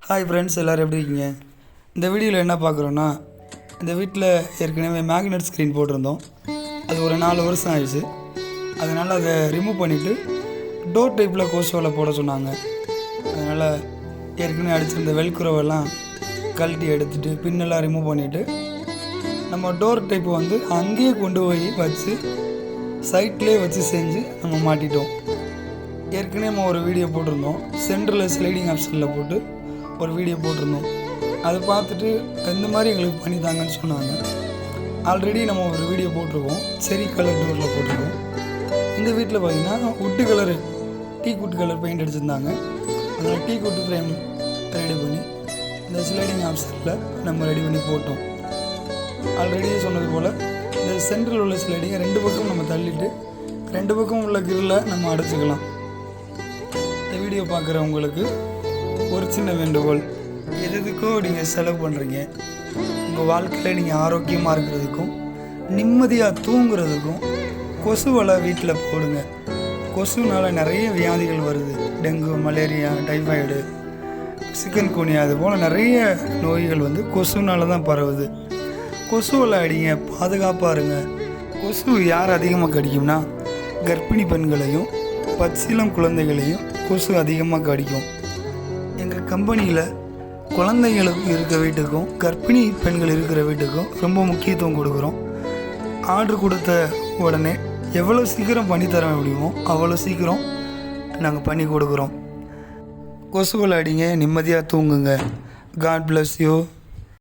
Hi friends, எல்லோரும் எப்படி இருக்கீங்க? இந்த வீடியோவில் என்ன பார்க்குறோன்னா, இந்த வீட்டில் ஏற்கனவே மேக்னெட் ஸ்க்ரீன் போட்டிருந்தோம். அது ஒரு 4 வருஷம் ஆயிடுச்சு. அதனால் அதை ரிமூவ் பண்ணிவிட்டு டோர் டைப்பில் கோஸ்வலை போட சொன்னாங்க. அதனால் ஏற்கனவே அடிச்சிருந்த வெல்க்ரோவெல்லாம் கழட்டி எடுத்துகிட்டு பின்னெல்லாம் ரிமூவ் பண்ணிவிட்டு நம்ம டோர் டைப்பு வந்து அங்கேயே கொண்டு போய் வச்சு சைட்லேயே வச்சு செஞ்சு நம்ம மாட்டிட்டோம். ஏற்கனவே நம்ம ஒரு வீடியோ போட்டிருந்தோம். சென்டரில் ஸ்லைடிங் ஆப்ஷனில் போட்டு ஒரு வீடியோ போட்டிருந்தோம். அதை பார்த்துட்டு இந்த மாதிரி எங்களுக்கு பண்ணித்தாங்கன்னு சொன்னாங்க. ஆல்ரெடி நம்ம ஒரு வீடியோ போட்டிருக்கோம், செரி கலர் டோரில் போட்டிருக்கோம். இந்த வீட்டில் பார்த்திங்கன்னா wood colour teakwood colour paint அடிச்சிருந்தாங்க. அதில் டீ குட்டு ஃப்ரேம் ரெடி பண்ணி இந்த ஸ்லைடிங் ஆப்ஷனில் நம்ம ரெடி பண்ணி போட்டோம். ஆல்ரெடி சொன்னது போல் இந்த சென்டரில் உள்ள ஸ்லைடிங்கை 2 பக்கம் நம்ம தள்ளிட்டு 2 பக்கம் உள்ள கிரில்லை நம்ம அடைச்சிக்கலாம். இந்த வீடியோ பார்க்குறவங்களுக்கு ஒரு சின்ன வேண்டுகோள், எதுக்கோ நீங்கள் செலவு பண்ணுறீங்க, உங்கள் வாழ்க்கையில் நீங்கள் ஆரோக்கியமாக இருக்கிறதுக்கும் நிம்மதியாக தூங்குறதுக்கும் கொசு வலை வீட்டில் போடுங்க. கொசுனால் நிறைய வியாதிகள் வருது. டெங்கு, மலேரியா, டைஃபாய்டு, சிக்கன் குனியா, அது போல் நிறைய நோய்கள் வந்து கொசுனால தான் பரவுது. கொசு வலை அடிங்க, பாதுகாப்பாக இருங்க. கொசு யார் அதிகமாக கடிக்கும்னா கர்ப்பிணி பெண்களையும் பச்சிளம் குழந்தைகளையும் கொசு அதிகமாக கடிக்கும். எங்கள் கம்பெனியில் குழந்தைங்களுக்கு இருக்க வீட்டுக்கும் கர்ப்பிணி பெண்கள் இருக்கிற வீட்டுக்கும் ரொம்ப முக்கியத்துவம் கொடுக்குறோம். ஆர்டர் கொடுத்த உடனே எவ்வளோ சீக்கிரம் பண்ணித்தர முடியுமோ அவ்வளோ சீக்கிரம் நாங்கள் பண்ணி கொடுக்குறோம். கொசுவலை அடிங்க, நிம்மதியாக தூங்குங்க. God bless you.